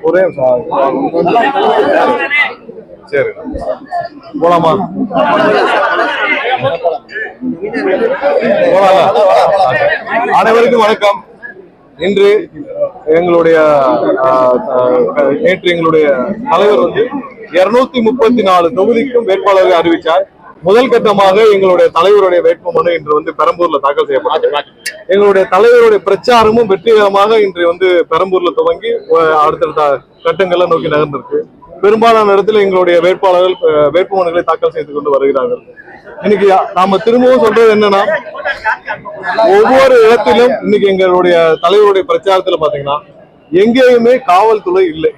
ஒரே சரி போலாமா? அனைவருக்கும் வணக்கம். இன்று எங்களுடைய நேற்று எங்களுடைய தலைவர் 234 தொகுதிக்கும் வேட்பாளரை அறிவித்தார். முதல் கட்டமாக எங்களுடைய தலைவருடைய வேட்புமனு இன்று பெரம்பூர்ல தாக்கல் செய்யப்பட்டது. எங்களுடைய தலைவருடைய பிரச்சாரமும் வெற்றிகரமாக இன்று பெரம்பூர்ல துவங்கி அடுத்தடுத்த கட்டங்களை நோக்கி நகர்ந்திருக்கு. பெரும்பாலான இடத்துல எங்களுடைய வேட்பாளர்கள் வேட்புமனுகளை தாக்கல் செய்து கொண்டு வருகிறார்கள். இன்னைக்கு நாம திரும்பவும் சொல்றது என்னன்னா, ஒவ்வொரு இடத்திலும் இன்னைக்கு எங்களுடைய தலைவருடைய பிரச்சாரத்துல பாத்தீங்கன்னா எங்கேயுமே காவல்துறை இல்லை.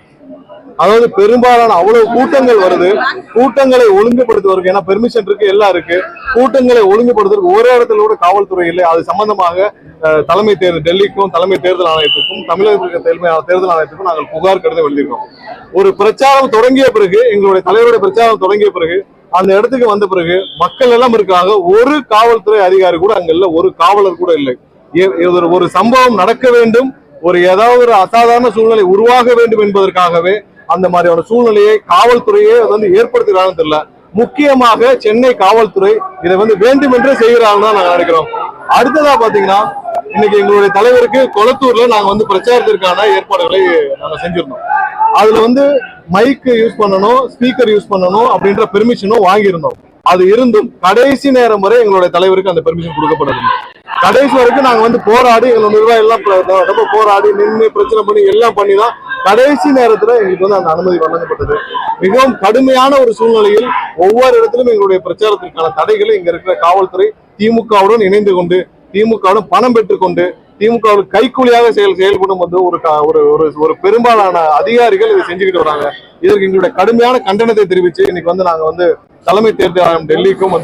அதாவது பெரும்பாலான அவ்வளவு கூட்டங்கள் வருது, கூட்டங்களை ஒழுங்குபடுத்துவதற்கு ஏன்னா பெர்மிஷன் இருக்கு, எல்லாம் இருக்கு, கூட்டங்களை ஒழுங்குபடுத்துவதற்கு ஒரே இடத்துல கூட காவல்துறை இல்லை. அது சம்பந்தமாக தலைமை தேர்தல் டெல்லிக்கும் தலைமை தேர்தல் ஆணையத்துக்கும் தமிழக தேர்தல் ஆணையத்துக்கும் நாங்கள் புகார் கடிதம் எழுதியிருக்கோம். ஒரு பிரச்சாரம் தொடங்கிய பிறகு, எங்களுடைய தலைவருடைய பிரச்சாரம் தொடங்கிய பிறகு, அந்த இடத்துக்கு வந்த பிறகு மக்கள் எல்லாம் இருக்காங்க, ஒரு காவல்துறை அதிகாரி கூட அங்க இல்ல, ஒரு காவலர் கூட இல்லை. ஒரு சம்பவம் நடக்க வேண்டும், ஏதாவது ஒரு அசாதாரண சூழ்நிலை உருவாக வேண்டும் என்பதற்காகவே அந்த மாதிரியான சூழ்நிலையை காவல்துறையே ஏற்படுத்துகிறாங்கன்னு தெரியல. முக்கியமாக சென்னை காவல்துறை இதை வேண்டும் என்றே செய்கிறாங்கன்னு தான் நாங்க நினைக்கிறோம். அடுத்ததா பாத்தீங்கன்னா, இன்னைக்கு எங்களுடைய தலைவருக்கு கொளத்தூர்ல நாங்க பிரச்சாரத்திற்கான ஏற்பாடுகளை நாங்க செஞ்சிருந்தோம். அதுல மைக் யூஸ் பண்ணணும், ஸ்பீக்கர் யூஸ் பண்ணணும் அப்படின்ற பெர்மிஷனும் வாங்கியிருந்தோம். அது இருந்தும் கடைசி நேரம் வரை எங்களுடைய தலைவருக்கு அந்த பெர்மிஷன் கொடுக்கப்படவில்லை. கடைசி வரைக்கும் நாங்க போராடி, எங்களோட நிர்வாகம் எல்லாம் ரொம்ப போராடி நின்று பிரச்சனை பண்ணி எல்லாம் பண்ணிதான் கடைசி நேரத்துல எங்களுக்கு அந்த அனுமதி வழங்கப்பட்டது. மிகவும் கடுமையான ஒரு சூழ்நிலையில் ஒவ்வொரு இடத்திலும் எங்களுடைய பிரச்சாரத்திற்கான தடைகளை இங்க இருக்கிற காவல்துறை திமுகவுடன் இணைந்து கொண்டு, திமுகவுடன் பணம் பெற்றுக்கொண்டு, திமுகவுக்கு கைக்கூலியாக செயல்படும் ஒரு பெரும்பாலான அதிகாரிகள் இதை செஞ்சுக்கிட்டு வராங்க. இதற்கு எங்களுடைய கடுமையான கண்டனத்தை தெரிவிச்சு இன்னைக்கு நாங்க தலைமை தேர்தல் ஆணையம் டெல்லிக்கும்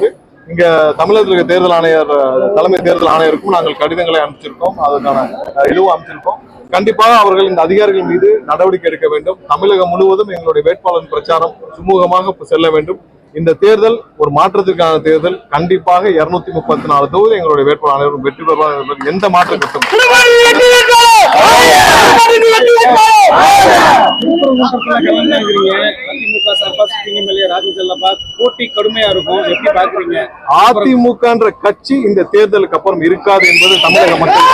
இங்க தமிழக தேர்தல் ஆணையர் தலைமை தேர்தல் ஆணையருக்கும் நாங்கள் கடிதங்களை அனுப்பிச்சிருக்கோம். அதற்கான இதுவும் அமைச்சிருக்கோம். கண்டிப்பாக அவர்கள் இந்த அதிகாரிகள் மீது நடவடிக்கை எடுக்க வேண்டும். தமிழகம் முழுவதும் எங்களுடைய வேட்பாளர் பிரச்சாரம் சுமூகமாக செல்ல வேண்டும். இந்த தேர்தல் ஒரு மாற்றத்திற்கான தேர்தல். கண்டிப்பாக 234 தொகுதி எங்களுடைய வேட்பாளர் வெற்றி பெறுவார். எந்த மாற்றம் கட்டும் அதிமுக கட்சி இந்த தேர்தலுக்கு அப்புறம் இருக்காது என்பது தமிழக மக்கள்.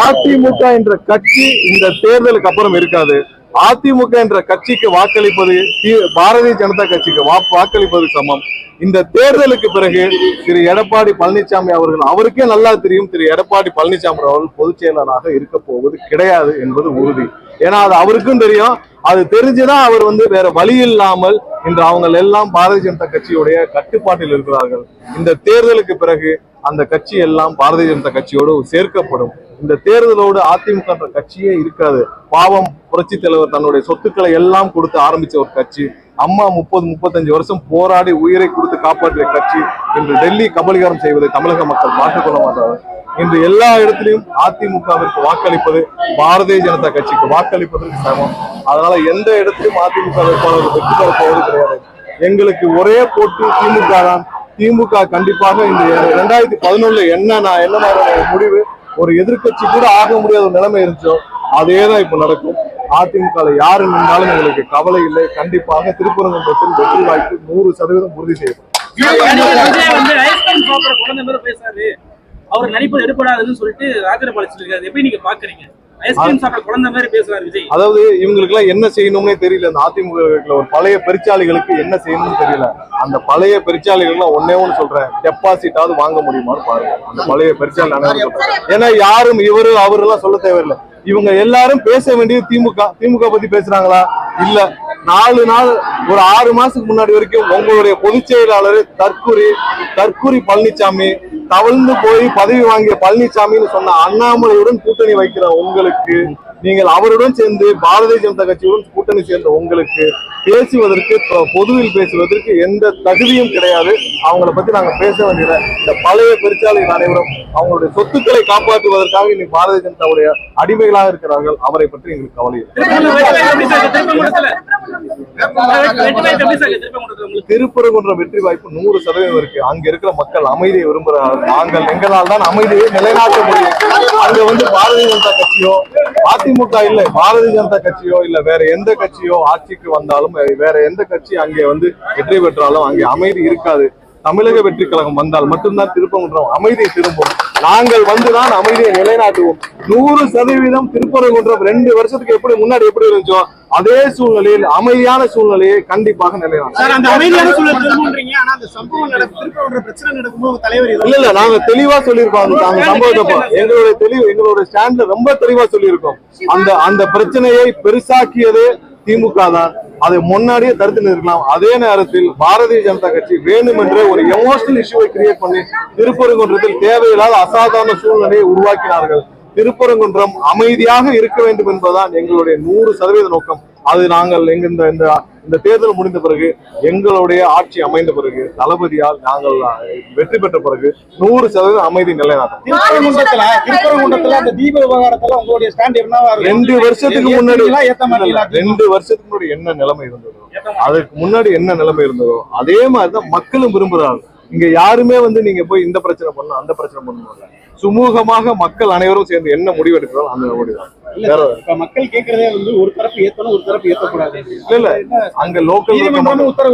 அதிமுக என்ற கட்சி இந்த தேர்தலுக்கு அப்புறம் இருக்காது. அதிமுக என்ற கட்சிக்கு வாக்களிப்பது பாரதிய ஜனதா கட்சிக்கு வாக்களிப்பது சமம். இந்த தேர்தலுக்கு பிறகு திரு எடப்பாடி பழனிசாமி அவருக்கே நல்லா தெரியும், திரு எடப்பாடி பழனிசாமி அவர்கள் பொதுச் செயலாளராக இருக்க போவது கிடையாது என்பது உறுதி. ஏன்னா அது அவருக்கும் தெரியும். அது தெரிஞ்சுதான் அவர் வேற வழி இல்லாமல் இன்று அவங்க எல்லாம் பாரதிய ஜனதா கட்சியுடைய கட்டுப்பாட்டில் இருக்கிறார்கள். இந்த தேர்தலுக்கு பிறகு அந்த கட்சி எல்லாம் பாரதிய ஜனதா கட்சியோடு சேர்க்கப்படும். இந்த தேர்தலோடு அதிமுக என்ற கட்சியே இருக்காது. பாவம் புரட்சி தலைவர் தன்னுடைய சொத்துக்களை எல்லாம் கொடுத்து ஆரம்பிச்ச ஒரு கட்சி. அம்மா 30-35 வருஷம் போராடி உயிரை கொடுத்து காப்பாற்றிய கட்சி இன்று டெல்லி கபலீகரம் செய்வதை தமிழக மக்கள் பார்த்துக்கொள்ள மாட்டார்கள். இன்று எல்லா இடத்திலையும் அதிமுகவிற்கு வாக்களிப்பது பாரதிய ஜனதா கட்சிக்கு வாக்களிப்பதற்கு சமம். அதனால எந்த இடத்திலும் அதிமுக வேட்பாளர்கள் வெற்றி பெற போவது கிடையாது. எங்களுக்கு ஒரே போட்டு திமுக தான். திமுக கண்டிப்பாக இந்த 2011 என்ன மாதிரியான முடிவு ஒரு எதிர்கட்சி கூட ஆக முடியாத ஒரு நிலைமை இருந்துச்சோ அதேதான் இப்ப நடக்கும். அதிமுக யாரு நின்றாலும் எங்களுக்கு கவலை இல்லை. கண்டிப்பாக திருப்பரங்குன்றத்தில் வெற்றி வாய்ப்பு 100% உறுதி செய்யப்படும். அவர் நடிப்பு எடுப்படாதுன்னு சொல்லிட்டு ராஜகோபால் சொல்லிருக்காரு. எப்படி நீங்க பாக்குறீங்க? ஐஸ்கிரீம் சாப்பிட குழந்தை மாதிரி பேசுறாரு விஜய். அதாவது இவங்களுக்கு எல்லாம் என்ன செய்யணும்னே தெரியல. அந்த அதிமுக ஒரு பழைய பெருச்சாளிகளுக்கு என்ன செய்யணும்னு தெரியல. அந்த பழைய பெருச்சாளிகள் ஒன்னே ஒண்ணு சொல்றேன், டெபாசிட்டாவது வாங்க முடியுமான்னு பாருங்க. அந்த பழைய பெருச்சாளி ஏன்னா யாரும் இவரு அவரு எல்லாம் சொல்ல தேவையில்லை. இவங்க எல்லாரும் பேச வேண்டியது திமுக பத்தி பேசுறாங்களா? இல்ல. 4 நாள் ஒரு 6 மாசத்துக்கு முன்னாடி வரைக்கும் உங்களுடைய பொதுச் செயலாளர் தற்கூரி பழனிசாமி தவழ்ந்து போய் பதவி வாங்கிய பழனிசாமின்னு சொன்ன அண்ணாமலையுடன் கூட்டணி வைக்கிற உங்களுக்கு, நீங்கள் அவருடன் சேர்ந்து பாரதிய ஜனதா கட்சியுடன் கூட்டணி சேர்ந்த உங்களுக்கு பேசுவதற்கு பொதுவில் பேசுவதற்கு எந்த தகுதியும் கிடையாது. அவங்கள பத்தி நாங்க பேச வேண்டியது. இந்த பழைய பெருச்சாலைகள் அனைவரும் அவங்களுடைய சொத்துக்களை காப்பாற்றுவதற்காக இன்னைக்கு பாரதிய ஜனதாவுடைய அடிமைகளாக இருக்கிறார்கள். அவரை பற்றி எங்களுக்கு கவலை இல்லை. திருப்பரங்குன்றம் வெற்றி வாய்ப்பு 100% இருக்கு. அங்க இருக்கிற மக்கள் அமைதியை விரும்புகிறார்கள். நாங்கள் எங்களால் தான் அமைதியை நிலைநாட்ட முடியும். அங்க பாரதிய ஜனதா கட்சியோ அதிமுக இல்ல, பாரதிய ஜனதா கட்சியோ இல்ல வேற எந்த கட்சியோ ஆட்சிக்கு வந்தாலும், வேற எந்த கட்சி அங்கே வெற்றி பெற்றாலும் அங்கே அமைதி இருக்காது. தமிழக வெற்றி கழகம் வந்தால் மட்டும்தான் திருப்பரங்குன்றம் அமைதியை திரும்பும். நாங்கள் வந்துதான் அமைதியை நிலைநாட்டுவோம். 100% திருப்பரங்குன்றம் 2 வருஷத்துக்கு முன்னாடி எப்படி இருந்துச்சோ அதே சூழ்நிலையில் அமைதியான சூழ்நிலையை கண்டிப்பாக நிலைநாட்டும். இல்ல நாங்க தெளிவா சொல்லியிருக்கோம். அந்த சம்பவத்தை எங்களுடைய ஸ்டாண்ட்ல ரொம்ப தெளிவா சொல்லியிருக்கோம். அந்த பிரச்சனையை பெருசாக்கியது திமுக தான். அதை முன்னாடியே தடுத்து நிறுத்தலாம். அதே நேரத்தில் பாரதிய ஜனதா கட்சி வேண்டுமென்றே ஒரு எமோஷனல் இஷ்யூவை கிரியேட் பண்ணி திருப்பரங்குன்றத்தில் தேவையில்லாத அசாதாரண சூழ்நிலையை உருவாக்கினார்கள். திருப்பரங்குன்றம் அமைதியாக இருக்க வேண்டும் என்பதுதான் எங்களுடைய 100% நோக்கம். அது நாங்கள் இந்த தேர்தல் முடிந்த பிறகு, எங்களுடைய ஆட்சி அமைந்த பிறகு, தளபதியால் நாங்கள் வெற்றி பெற்ற பிறகு 100% அமைதி நிலைநாட்டும். 2 வருஷத்துக்கு முன்னாடி என்ன நிலைமை இருந்ததோ, அதுக்கு முன்னாடி என்ன நிலைமை இருந்ததோ அதே மாதிரிதான் மக்களும் விரும்புகிறார்கள். இங்க யாருமே நீங்க போய் இந்த பிரச்சனை பண்ணணும் அந்த பிரச்சனை பண்ணணும், சுமூகமாக மக்கள் அனைவரும் சேர்ந்து என்ன முடிவெடுக்கிறோம் அந்த முடிவுதான். மக்கள் கேட்கறதே ஒரு தரப்பு ஏத்தணும், ஒரு தரப்பு ஏத்தக்கூடாது. இல்ல அங்க லோக்கல்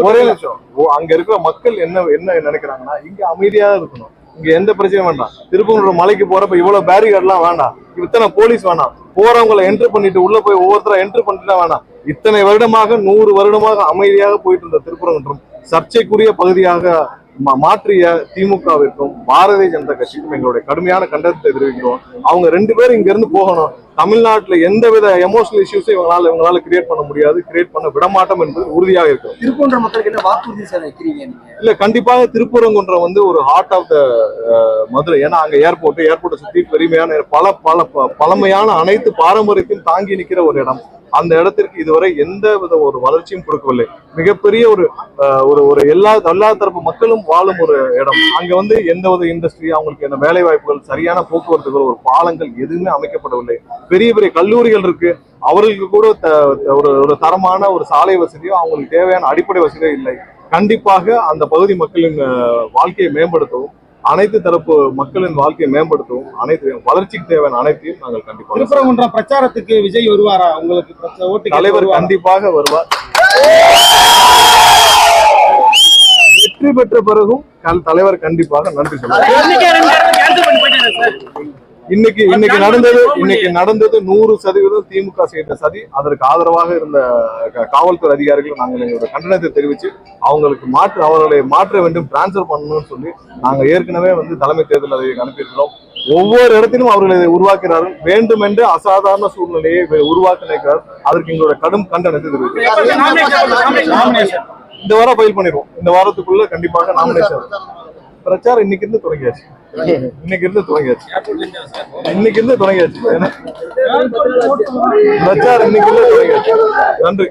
ஒரே நிமிஷம், அங்க இருக்கிற மக்கள் என்ன நினைக்கிறாங்கன்னா இங்க அமைதியா இருக்கணும், இங்க எந்த பிரச்சனையும் வேண்டாம். திருப்பூர் மலைக்கு போறப்ப இவ்வளவு பேரிகார்ட் எல்லாம் வேண்டாம், இத்தனை போலீஸ் வேணாம், போறவங்களை என்ட்ரி பண்ணிட்டு உள்ள போய் ஒவ்வொருத்தர என்ட்ரி பண்ணிட்டு வேணாம். இத்தனை வருடமாக 100 வருடமாக அமைதியாக போயிட்டு இருந்த திருப்பரங்குன்றம் சர்ச்சைக்குரிய பகுதியாக மாற்றிய திமுகவிற்கும் பாரதிய ஜனதா கட்சிக்கும் எங்களுடைய கடுமையான கண்டனத்தை தெரிவிக்கிறோம். அவங்க 2 பேரும் இங்க இருந்து போகணும். தமிழ்நாட்டுல எந்தவித எமோஷனல் இஷ்யூஸை இவங்களால கிரியேட் பண்ண முடியாது, கிரியேட் பண்ண விடமாட்டோம் என்பது உறுதியாக இருக்கும். திருப்பரங்குன்றம் மக்களுக்கு என்ன வாக்குறுதி சார் வைக்கிறீங்க? இல்ல கண்டிப்பாக திருப்பரங்குன்றம் ஒரு ஹார்ட் ஆஃப் த மதுரை. ஏன்னா அங்க ஏர்போர்ட்டை சுத்தி பெருமையான பழமையான அனைத்து பாரம்பரியத்தையும் தாங்கி நிற்கிற ஒரு இடம். அந்த இடத்திற்கு இதுவரை எந்த வித ஒரு வளர்ச்சியும் கொடுக்கவில்லை. மிகப்பெரிய ஒரு எல்லா தரப்பு மக்களும் வாழும் ஒரு இடம். அங்க எந்த வித இண்டஸ்ட்ரி, அவங்களுக்கு என்ன வேலை வாய்ப்புகள், சரியான போக்குவரத்துகள், ஒரு பாலங்கள் எதுவுமே அமைக்கப்படவில்லை. பெரிய பெரிய கல்லூரிகள் இருக்கு, அவர்களுக்கு கூட ஒரு தரமான ஒரு சாலை வசதியோ அவங்களுக்கு தேவையான அடிப்படை வசதியோ இல்லை. கண்டிப்பாக அந்த பகுதி மக்களின் வாழ்க்கையை மேம்படுத்தவும், அனைத்து தரப்பு மக்களின் வாழ்க்கையை மேம்படுத்தவும், அனைத்து வளர்ச்சிக்கு தேவையான அனைத்தையும் நாங்கள் கண்டிப்பாக. திருப்பரங்குன்றம் பிரச்சாரத்துக்கு விஜய் வருவாரா? உங்களுக்கு தலைவர் கண்டிப்பாக வருவார். வெற்றி பெற்ற பிறகும் தலைவர் கண்டிப்பாக நன்றி சொல்லுவார். இன்னைக்கு நடந்தது 100% திமுக செய்த சதி. அதற்கு ஆதரவாக இருந்த காவல்துறை அதிகாரிகள் நாங்கள் எங்களோட கண்டனத்தை தெரிவித்து அவர்களை மாற்ற வேண்டும், டிரான்ஸ்பர் பண்ணணும்னு சொல்லி நாங்கள் ஏற்கனவே தலைமை தேர்தல் அதிகாரிக்கு அனுப்பியிருக்கிறோம். ஒவ்வொரு இடத்திலும் அவர்களை உருவாக்கிறார்கள். வேண்டுமென்று அசாதாரண சூழ்நிலையை உருவாக்க நினைக்கிறார். அதற்கு எங்களோட கடும் கண்டனத்தை தெரிவிக்கிறோம். இந்த வாரம் ஃபைல் பண்ணிடுவோம். இந்த வாரத்துக்குள்ள கண்டிப்பாக நாமினேஷன். பிரச்சாரம் இன்னைக்கு இருந்து தொடங்கியாச்சு. பிரச்சாரம் இன்னைக்கு இருந்து தொடங்கியாச்சு. நன்றி.